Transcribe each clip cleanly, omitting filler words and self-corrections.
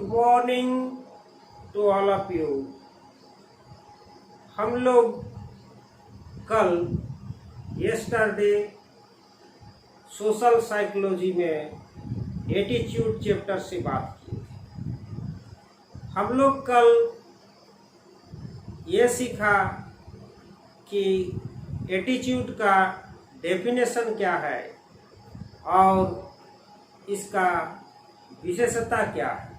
Morning to all of you. हम लोग कल यस्टरडे सोशल साइकोलॉजी में एटीट्यूड चैप्टर से बात की। हम लोग कल ये सीखा कि एटीट्यूड का डेफिनेशन क्या है और इसका विशेषता क्या है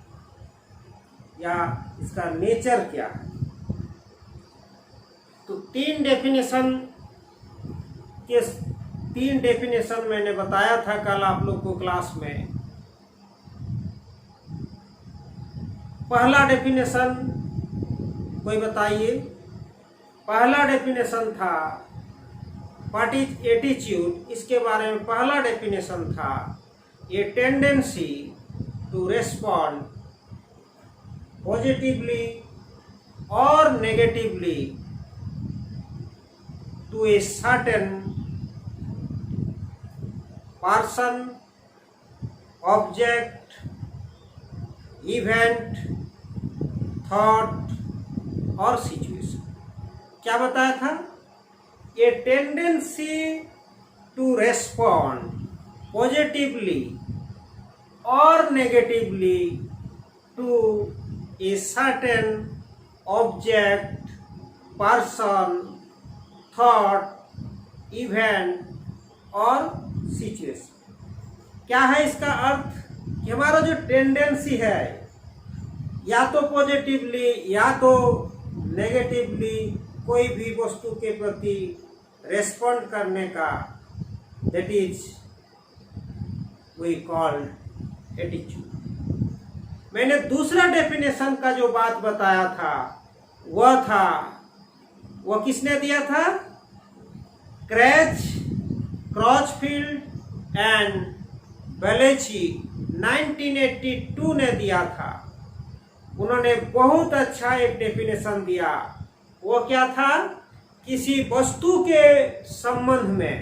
या इसका नेचर क्या है। तो तीन डेफिनेशन मैंने बताया था कल आप लोग को क्लास में। पहला डेफिनेशन कोई बताइए। पहला डेफिनेशन था व्हाट इज एटीट्यूड। इसके बारे में पहला डेफिनेशन था a tendency to respond positively और negatively to a certain person, object, event, thought और situation। क्या बताया था? A tendency to respond positively or negatively to a certain object, person, thought, event और सिचुएशन। क्या है इसका अर्थ कि हमारा जो टेंडेंसी है या तो पॉजिटिवली या तो नेगेटिवली कोई भी वस्तु के प्रति रेस्पॉन्ड करने का, that is we called attitude. मैंने दूसरा डेफिनेशन का जो बात बताया था वह किसने दिया था? क्रॉचफील्ड एंड बेलेची 1982 ने दिया था। उन्होंने बहुत अच्छा एक डेफिनेशन दिया। वो क्या था? किसी वस्तु के संबंध में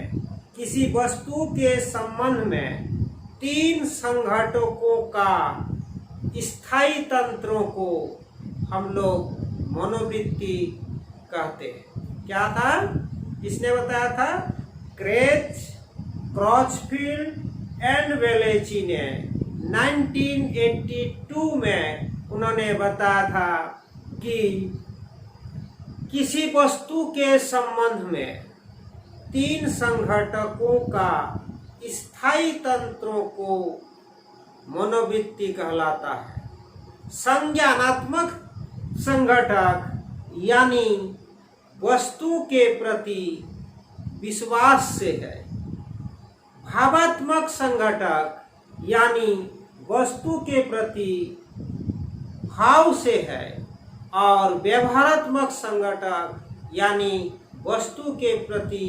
तीन संघटकों का स्थायी तंत्रों को हम लोग मनोवृत्ति कहते हैं। क्या था? किसने बताया था? क्रॉचफील्ड एंड वेलेची ने 1982 में उन्होंने बताया था कि किसी वस्तु के संबंध में तीन संघटकों का स्थायी तंत्रों को मनोवृत्ति कहलाता है। संज्ञानात्मक संघटक यानी वस्तु के प्रति विश्वास से है। भावात्मक संघटक यानी वस्तु के प्रति भाव से है। और व्यवहारात्मक संघटक यानी वस्तु के प्रति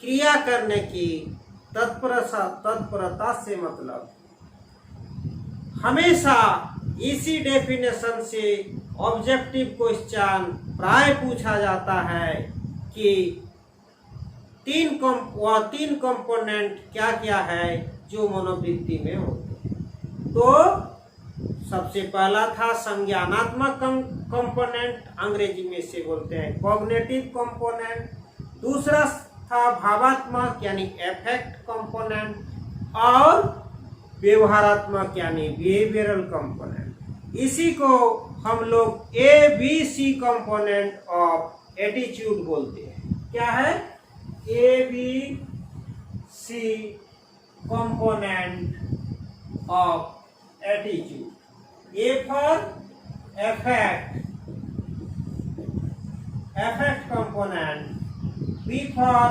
क्रिया करने की तत्परता से मतलब। हमेशा इसी डेफिनेशन से ऑब्जेक्टिव क्वेश्चन प्राय पूछा जाता है कि तीन कंपोनेंट क्या क्या है जो मनोवृत्ति में होते हैं। तो सबसे पहला था संज्ञानात्मक कंपोनेंट, अंग्रेजी में से बोलते हैं कॉग्निटिव कंपोनेंट। दूसरा था भावात्मक यानी एफेक्ट कंपोनेंट और व्यवहारात्मक यानी बिहेवियरल कंपोनेंट। इसी को हम लोग ABC कंपोनेंट ऑफ एटीट्यूड बोलते हैं। क्या है? ABC component of attitude. A for effect component, B for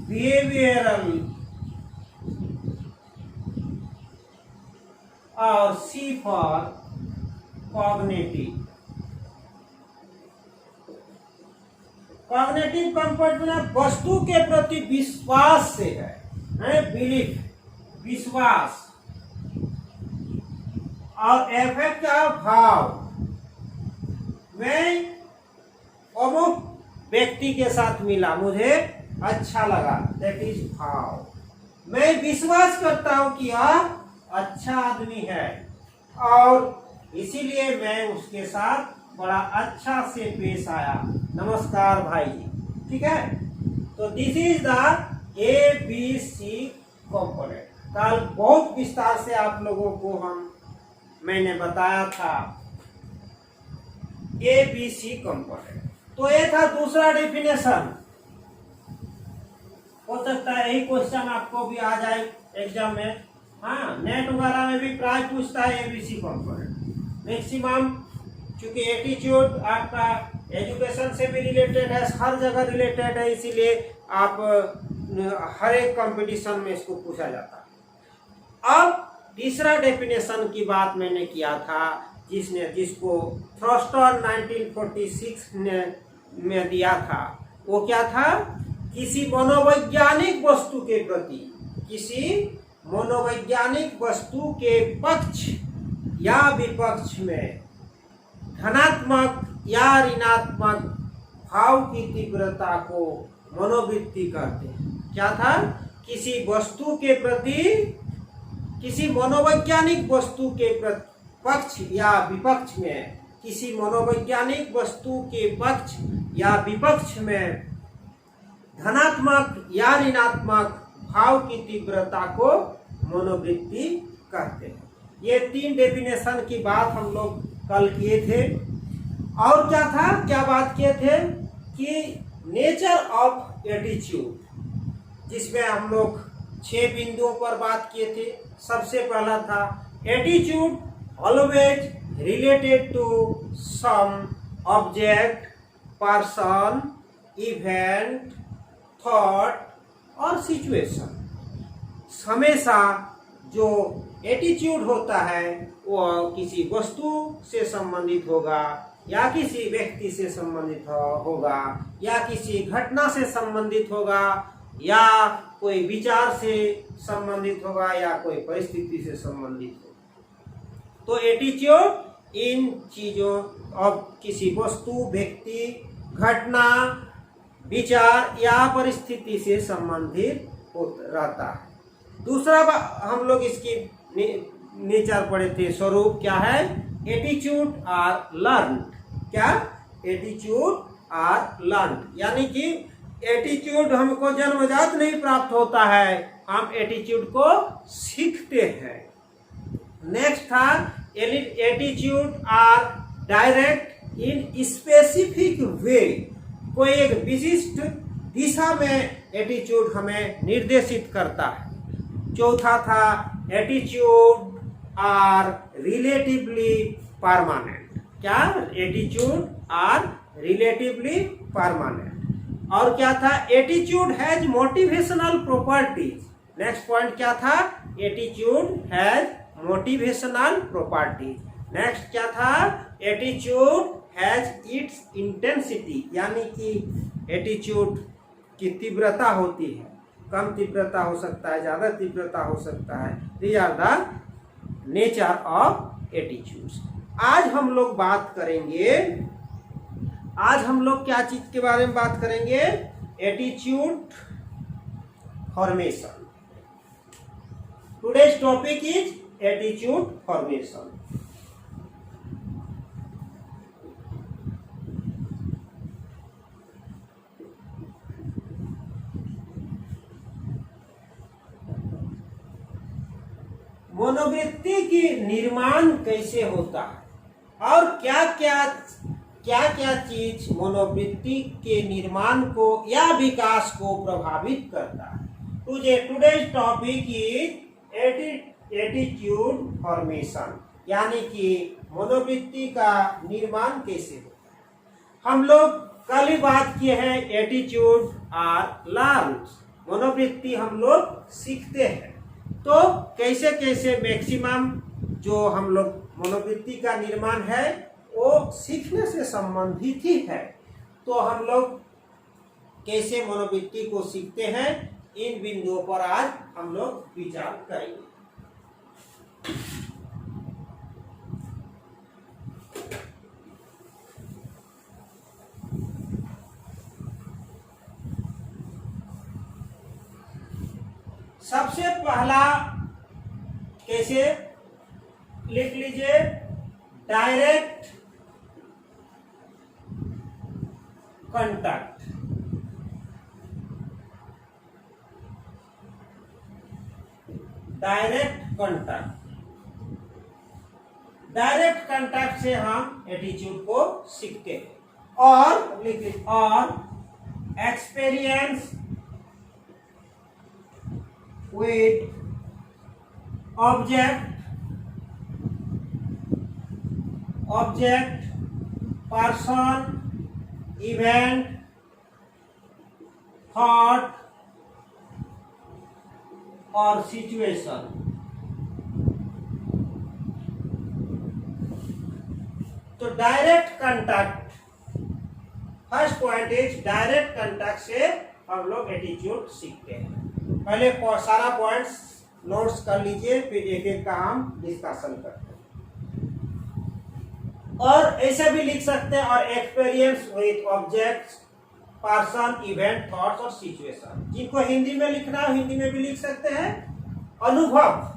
behavioural और C फॉर कॉग्निटिव कंपोनेंट वस्तु के प्रति विश्वास से है बिलीफ, विश्वास। और एफेक्ट का भाव। मैं अमुक व्यक्ति के साथ मिला, मुझे अच्छा लगा, दैट इज भाव। मैं विश्वास करता हूं कि यह अच्छा आदमी है और इसीलिए मैं उसके साथ बड़ा अच्छा से पेश आया। नमस्कार भाई जी, ठीक है। तो this is the ABC component. कल बहुत विस्तार से आप लोगों को मैंने बताया था ABC कंपोनेंट। तो ये था दूसरा डेफिनेशन। हो सकता है यही क्वेश्चन आपको भी आ जाए एग्जाम में। हाँ, नेट वगैरह में भी प्राय पूछता है ABC कंपोनेंट मैक्सिमम। चूंकि एटीट्यूड आपका एजुकेशन से भी रिलेटेड है, हर जगह रिलेटेड है, इसीलिए आप हर एक कंपटीशन में इसको पूछा जाता है। अब तीसरा डेफिनेशन की बात मैंने किया था, जिसको थ्रस्टर 1946 में दिया था। वो क्या था? किसी मनोवैज्ञानिक वस्तु के प्रति, किसी मनोवैज्ञानिक वस्तु के पक्ष या विपक्ष में धनात्मक या ऋणात्मक भाव की तीव्रता को मनोवृत्ति कहते हैं। क्या था? किसी वस्तु के प्रति, किसी मनोवैज्ञानिक वस्तु के पक्ष या विपक्ष में, किसी मनोवैज्ञानिक वस्तु के पक्ष या विपक्ष में धनात्मक या ऋणात्मक भाव की तीव्रता को मनोवृत्ति कहते हैं। ये 3 डेफिनेशन की बात हम लोग कल किए थे। और क्या था, क्या बात किए थे कि नेचर ऑफ एटीट्यूड, जिसमें हम लोग 6 बिंदुओं पर बात किए थे। सबसे पहला था attitude always related to some object, person, event, thought और सिचुएशन। हमेशा जो एटीट्यूड होता है वो किसी वस्तु से संबंधित होगा, या किसी व्यक्ति से संबंधित होगा, या किसी घटना से संबंधित होगा, या कोई विचार से संबंधित होगा, या कोई परिस्थिति से संबंधित होगा। तो एटीट्यूड इन चीजों और किसी वस्तु, व्यक्ति, घटना, विचार या परिस्थिति से संबंधित रहता है। दूसरा हम लोग इसकी नेचर पढ़े थे, स्वरूप क्या है? Attitude are learn. क्या? एटीट्यूड आर लर्न, यानी कि एटीट्यूड हमको जन्मजात नहीं प्राप्त होता है, हम एटीट्यूड को सीखते हैं। नेक्स्ट था attitude are direct in specific way. कोई एक विशिष्ट दिशा में एटीट्यूड हमें निर्देशित करता है। चौथा था एटीट्यूड आर रिलेटिवली परमानेंट। क्या? Attitude are relatively permanent. और क्या था? Attitude has motivational properties. Next point क्या था? Attitude has motivational properties. Next क्या था? एटीट्यूड हैज इट्स इंटेंसिटी, यानी कि एटीट्यूड की तीव्रता होती है, कम तीव्रता हो सकता है, ज्यादा तीव्रता हो सकता है। These are the nature of attitudes. आज हम लोग बात करेंगे, आज हम लोग क्या चीज के बारे में बात करेंगे? Attitude formation. Today's topic is attitude formation. मनोवृत्ति की निर्माण कैसे होता है और क्या क्या चीज मनोवृत्ति के निर्माण को या विकास को प्रभावित करता है। Today's topic is attitude formation, यानी कि मनोवृत्ति का निर्माण कैसे होता है। हम लोग कल ही बात किए हैं एटीट्यूड आर लर्न। मनोवृत्ति हम लोग सीखते हैं। तो कैसे कैसे मैक्सिमम जो हम लोग मनोवृत्ति का निर्माण है वो सीखने से संबंधित ही है। तो हम लोग कैसे मनोवृत्ति को सीखते हैं, इन बिंदुओं पर आज हम लोग विचार करेंगे। सबसे पहला कैसे लिख लीजिए, डायरेक्ट contact, डायरेक्ट कांटेक्ट से हम एटीट्यूड को सीखते हैं। और experience with object person event thought और सिचुएशन। तो direct contact, first point is direct contact से हम लोग एटीट्यूड सीखते हैं। पहले सारा पॉइंट्स नोट्स कर लीजिए, फिर एक एक का हम डिस्कशन करते हैं। और ऐसे भी लिख सकते हैं, और experience with objects person event thoughts और सिचुएशन। जिनको हिंदी में लिखना है हिंदी में भी लिख सकते हैं। अनुभव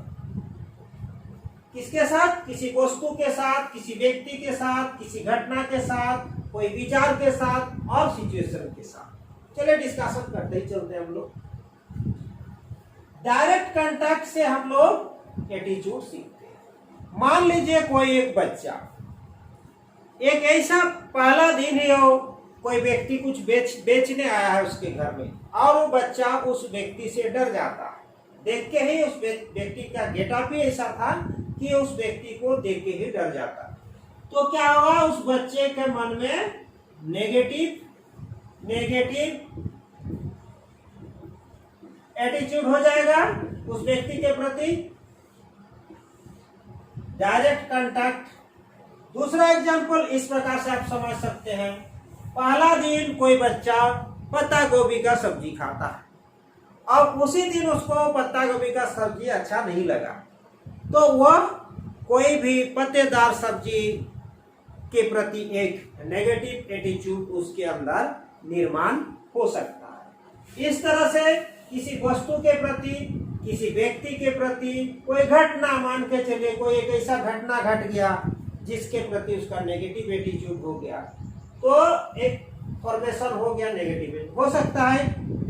किसके साथ? किसी वस्तु के साथ, किसी व्यक्ति के साथ, किसी घटना के साथ, कोई विचार के साथ और सिचुएशन के साथ। चलिए डिस्कशन करते ही चलते हैं हम लोग। डायरेक्ट कांटेक्ट से हम लोग एटीट्यूड सीखते हैं। मान लीजिए कोई एक बच्चा, एक ऐसा पहला दिन है, हो कोई व्यक्ति कुछ बेचने आया है उसके घर में, और वो बच्चा उस व्यक्ति से डर जाता है। देख के ही उस व्यक्ति का गेटअप ही ऐसा था कि उस व्यक्ति को देख के ही डर जाता है। तो क्या हुआ, उस बच्चे के मन में नेगेटिव एटीट्यूड हो जाएगा उस व्यक्ति के प्रति। Direct contact. दूसरा एग्जांपल इस प्रकार से आप समझ सकते हैं। पहला दिन कोई बच्चा पत्ता गोभी का सब्जी खाता है, और उसी दिन उसको पत्ता गोभी का सब्जी अच्छा नहीं लगा, तो वह कोई भी पत्तेदार सब्जी के प्रति एक नेगेटिव एटीट्यूड उसके अंदर निर्माण हो सकता है। इस तरह से किसी वस्तु के प्रति, किसी व्यक्ति के प्रति, कोई घटना मान के चलिए, कोई एक ऐसा घटना घट गया जिसके प्रति उसका नेगेटिव एटीट्यूड हो गया, तो एक फॉर्मेशन हो गया नेगेटिव। हो सकता है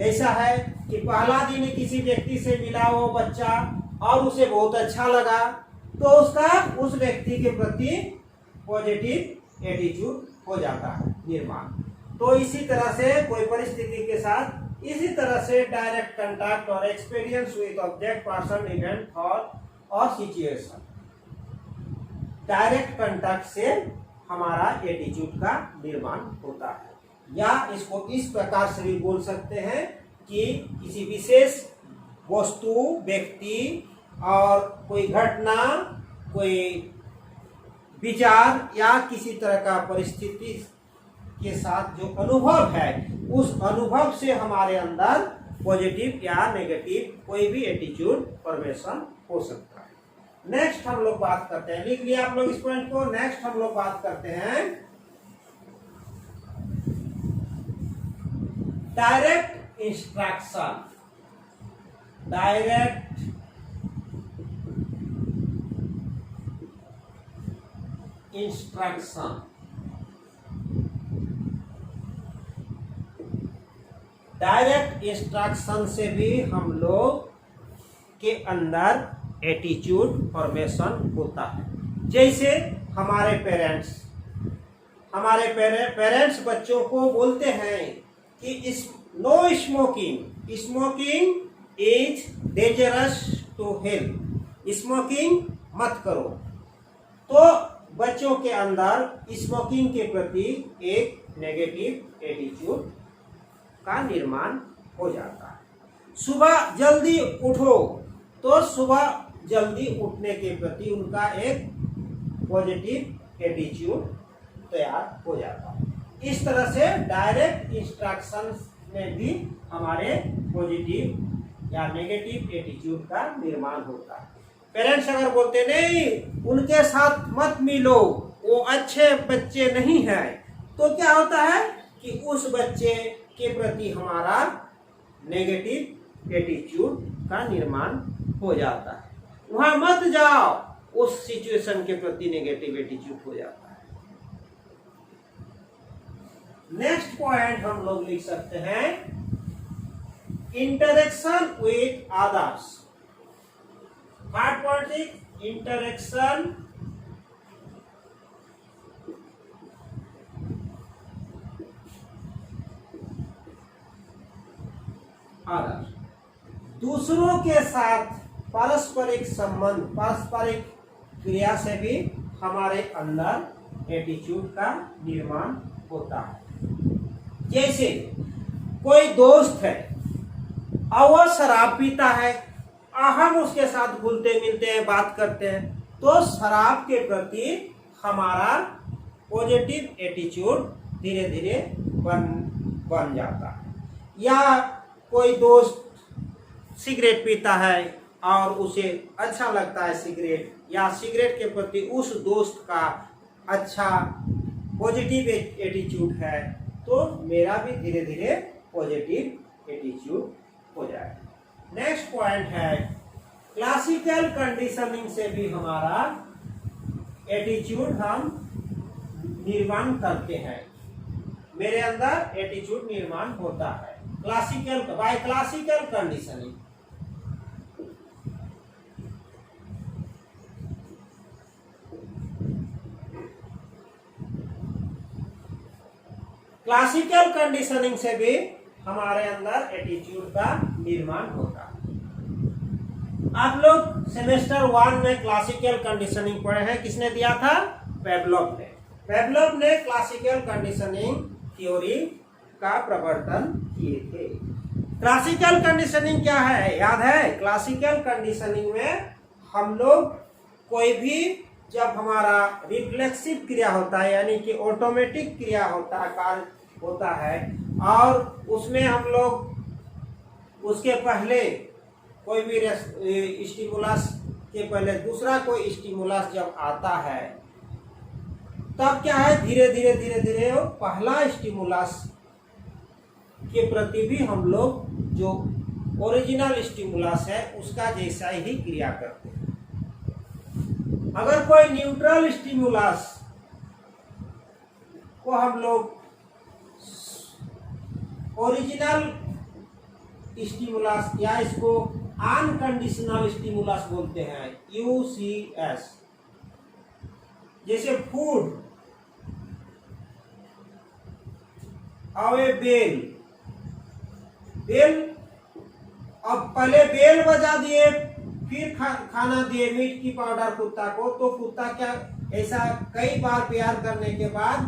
ऐसा है कि पहला दिन किसी व्यक्ति से मिला वो बच्चा और उसे बहुत अच्छा लगा, तो उसका उस व्यक्ति के प्रति पॉजिटिव एटीट्यूड हो जाता है निर्माण। तो इसी तरह से कोई परिस्थिति के साथ इसी तरह से डायरेक्ट कांटेक्ट और experience with object person event thought और सिचुएशन। डायरेक्ट कांटेक्ट से हमारा एटीट्यूड का निर्माण होता है। या इसको इस प्रकार से भी बोल सकते हैं कि किसी विशेष वस्तु, व्यक्ति और कोई घटना, कोई विचार या किसी तरह का परिस्थिति के साथ जो अनुभव है, उस अनुभव से हमारे अंदर पॉजिटिव या नेगेटिव कोई भी एटीट्यूड फॉर्मेशन हो सकता है। नेक्स्ट हम लोग बात करते हैं, लिख लिया आप लोग इस पॉइंट को। नेक्स्ट हम लोग बात करते हैं direct instruction. Direct instruction. Direct instruction से भी हम लोग के अंदर एटीट्यूड फॉर्मेशन होता है। जैसे हमारे पेरेंट्स बच्चों को बोलते हैं कि no smoking, smoking is dangerous to health, smoking मत करो। तो बच्चों के अंदर स्मोकिंग के प्रति एक नेगेटिव एटीट्यूड का निर्माण हो जाता है। सुबह जल्दी उठो, तो सुबह जल्दी उठने के प्रति उनका एक पॉजिटिव एटीट्यूड तैयार हो जाता है। इस तरह से डायरेक्ट इंस्ट्रक्शन में भी हमारे पॉजिटिव या नेगेटिव एटीट्यूड का निर्माण होता है। पेरेंट्स अगर बोलते नहीं उनके साथ मत मिलो, वो अच्छे बच्चे नहीं हैं, तो क्या होता है कि उस बच्चे के प्रति हमारा नेगेटिव एटीट्यूड का निर्माण हो जाता है। वहां मत जाओ, उस सिचुएशन के प्रति नेगेटिव एटीट्यूड हो जाता है। नेक्स्ट पॉइंट हम लोग लिख सकते हैं interaction with others. Third point is interaction others. दूसरों के साथ पारस्परिक संबंध, पारस्परिक क्रिया से भी हमारे अंदर एटीट्यूड का निर्माण होता है। जैसे कोई दोस्त है और वह शराब पीता है और हम उसके साथ घुलते मिलते हैं, बात करते हैं, तो शराब के प्रति हमारा पॉजिटिव एटीट्यूड धीरे धीरे बन जाता है। या कोई दोस्त सिगरेट पीता है और उसे अच्छा लगता है सिगरेट, या सिगरेट के प्रति उस दोस्त का अच्छा पॉजिटिव एटीट्यूड है, तो मेरा भी धीरे धीरे पॉजिटिव एटीट्यूड हो जाएगा। नेक्स्ट पॉइंट है क्लासिकल कंडीशनिंग से भी हमारा एटीट्यूड हम निर्माण करते हैं, मेरे अंदर एटीट्यूड निर्माण होता है by classical conditioning. Classical conditioning से भी हमारे अंदर एटीट्यूड का निर्माण होता है। आप लोग सेमेस्टर 1 में क्लासिकल कंडीशनिंग पढ़े हैं, किसने दिया था? पेवलोव ने। पेवलोव ने क्लासिकल कंडीशनिंग थ्योरी का प्रवर्तन किए थे। क्लासिकल कंडीशनिंग क्या है, याद है? क्लासिकल कंडीशनिंग में हम लोग कोई भी जब हमारा रिफ्लेक्सिव क्रिया होता है, यानी कि ऑटोमेटिक क्रिया होता है, कार्य होता है, और उसमें हम लोग उसके पहले कोई भी स्टिमुलस के पहले दूसरा कोई स्टिमुलस जब आता है, तब क्या है, धीरे धीरे वो पहला स्टिमुलस के प्रति भी हम लोग जो ओरिजिनल स्टिमुलस है उसका जैसा ही क्रिया करते हैं। अगर कोई न्यूट्रल स्टिमुलस को हम लोग ओरिजिनल स्टिमुलस या इसको अनकंडीशनल स्टिमुलस बोलते हैं, UCS, जैसे फूड और बेल अब पहले बेल बजा दिए, फिर खाना दिए मीट की पाउडर कुत्ता को, तो कुत्ता क्या ऐसा कई बार प्यार करने के बाद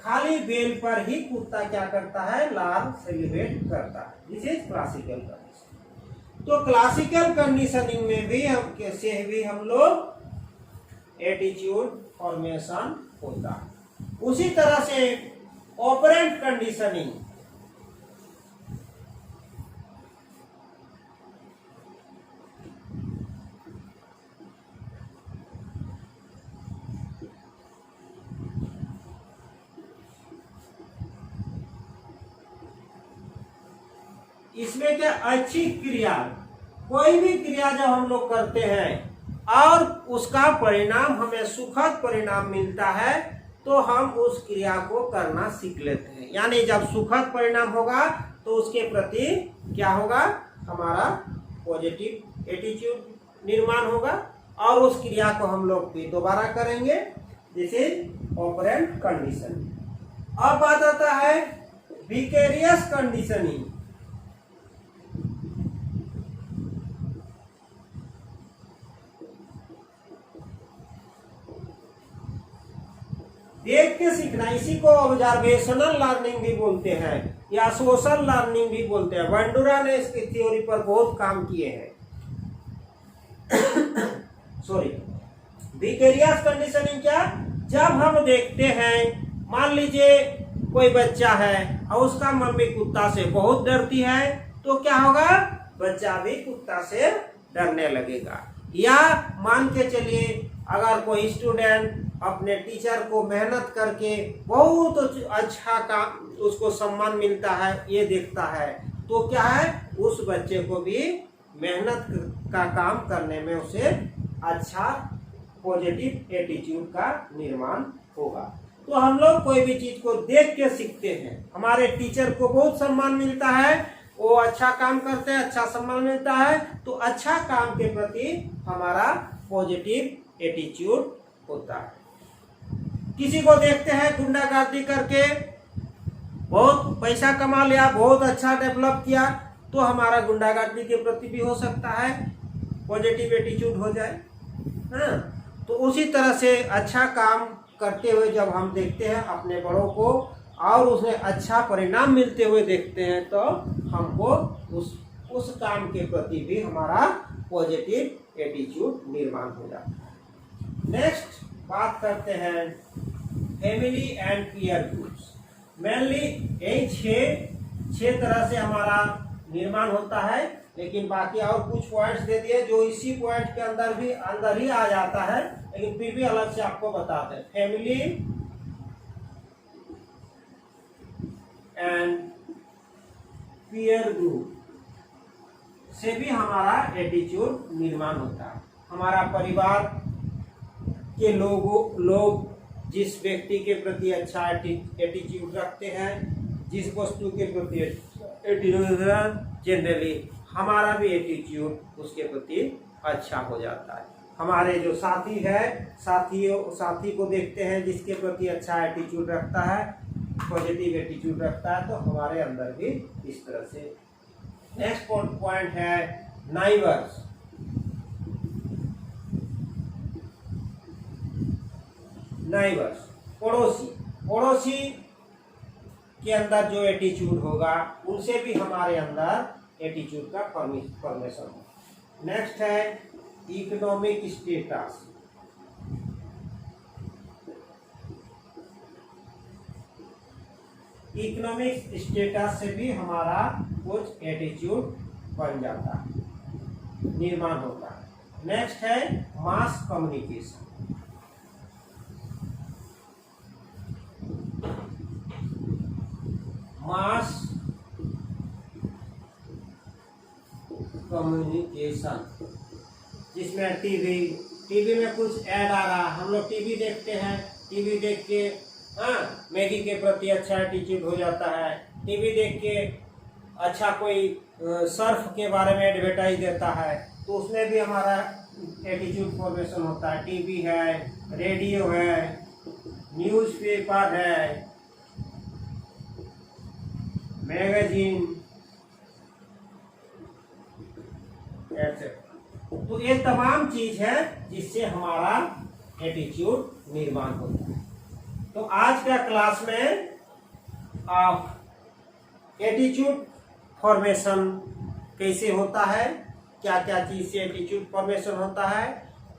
खाली बेल पर ही कुत्ता क्या करता है, लार्व सेलिब्रेट करता है। This is classical conditioning. तो क्लासिकल कंडीशनिंग में भी हम लोग एटीट्यूड फॉर्मेशन होता है। उसी तरह से ऑपरेंट कंडीशनिंग, इसमें क्या अच्छी क्रिया, कोई भी क्रिया जब हम लोग करते हैं और उसका परिणाम हमें सुखद परिणाम मिलता है, तो हम उस क्रिया को करना सीख लेते हैं। यानी जब सुखद परिणाम होगा तो उसके प्रति क्या होगा, हमारा पॉजिटिव एटीट्यूड निर्माण होगा और उस क्रिया को हम लोग भी दोबारा करेंगे। This is operant condition. अब बात आता है विकेरियस कंडीशनिंग। देख के सीखना, इसी को ऑब्जर्वेशनल लर्निंग भी बोलते हैं या सोशल लर्निंग भी बोलते हैं। बंडूरा ने इसकी थ्योरी पर बहुत काम किए हैं। सॉरी, विकेरियस कंडीशनिंग क्या, जब हम देखते हैं, मान लीजिए कोई बच्चा है और उसका मम्मी कुत्ता से बहुत डरती है, तो क्या होगा, बच्चा भी कुत्ता से डरने लगेगा। या मान के चलिए अगर कोई स्टूडेंट अपने टीचर को मेहनत करके बहुत अच्छा काम, उसको सम्मान मिलता है, ये देखता है, तो क्या है, उस बच्चे को भी मेहनत का काम करने में उसे अच्छा पॉजिटिव एटीट्यूड का निर्माण होगा। तो हम लोग कोई भी चीज को देख के सीखते हैं। हमारे टीचर को बहुत सम्मान मिलता है, वो अच्छा काम करते हैं, अच्छा सम्मान मिलता है, तो अच्छा काम के प्रति हमारा पॉजिटिव एटीट्यूड होता है। किसी को देखते हैं गुंडागर्दी करके बहुत पैसा कमा लिया, बहुत अच्छा डेवलप किया, तो हमारा गुंडागर्दी के प्रति भी हो सकता है पॉजिटिव एटीट्यूड हो जाए, है ना। तो उसी तरह से अच्छा काम करते हुए जब हम देखते हैं अपने बड़ों को और उसमें अच्छा परिणाम मिलते हुए देखते हैं, तो हमको उस काम के प्रति भी हमारा पॉजिटिव एटीट्यूड निर्माण हो जाता है। नेक्स्ट बात करते हैं family and peer groups. Mainly यही छह तरह से हमारा निर्माण होता है, लेकिन बाकी और कुछ पॉइंट्स दे दिए जो इसी पॉइंट के अंदर ही आ जाता है, लेकिन फिर भी अलग से आपको बताते हैं। फैमिली एंड पीयर ग्रुप से भी हमारा एटीट्यूड निर्माण होता है। हमारा परिवार के लोग जिस व्यक्ति के प्रति अच्छा एटीट्यूड रखते हैं, जिस वस्तु के प्रति एटीट्यूड, जनरली हमारा भी एटीट्यूड उसके प्रति अच्छा हो जाता है। हमारे जो साथी है, साथी को देखते हैं जिसके प्रति अच्छा एटीट्यूड रखता है, पॉजिटिव एटीट्यूड रखता है, तो हमारे अंदर भी इस तरह से। नेक्स्ट पॉइंट है नाइबर्स। नाइबर्स पड़ोसी के अंदर जो एटीट्यूड होगा, उनसे भी हमारे अंदर एटीट्यूड का फॉर्मेशन हो। नेक्स्ट है इकोनॉमिक स्टेटस। इकोनॉमिक स्टेटस से भी हमारा कुछ एटीट्यूड बन जाता है, निर्माण होता है। नेक्स्ट है मास कम्युनिकेशन। मास कम्युनिकेशन जिसमें टीवी में कुछ ऐड आ रहा, हम लोग टीवी देखते हैं, टीवी देख के मैगी के प्रति अच्छा एटीट्यूड हो जाता है। टीवी देख के अच्छा कोई सर्फ के बारे में एडवर्टाइज देता है, तो उसमें भी हमारा एटीट्यूड फॉर्मेशन होता है। टीवी है, रेडियो है, न्यूज़पेपर है, मैगजीन, तो ये तमाम चीज है जिससे हमारा एटीट्यूड निर्माण होता है। तो आज का क्लास में एटीट्यूड फॉर्मेशन कैसे होता है, क्या क्या चीज से एटीट्यूड फॉर्मेशन होता है,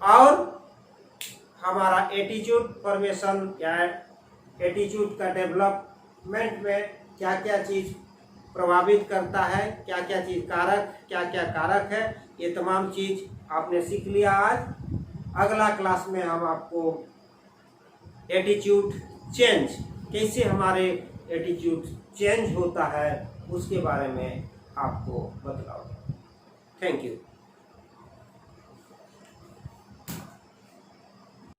और हमारा एटीट्यूड फॉर्मेशन या एटीट्यूड का डेवलपमेंट में क्या क्या चीज प्रभावित करता है, क्या क्या चीज कारक है, ये तमाम चीज आपने सीख लिया आज। अगला क्लास में हम आपको एटीट्यूड चेंज, कैसे हमारे एटीट्यूड चेंज होता है, उसके बारे में आपको बतलाऊंगा। Thank you.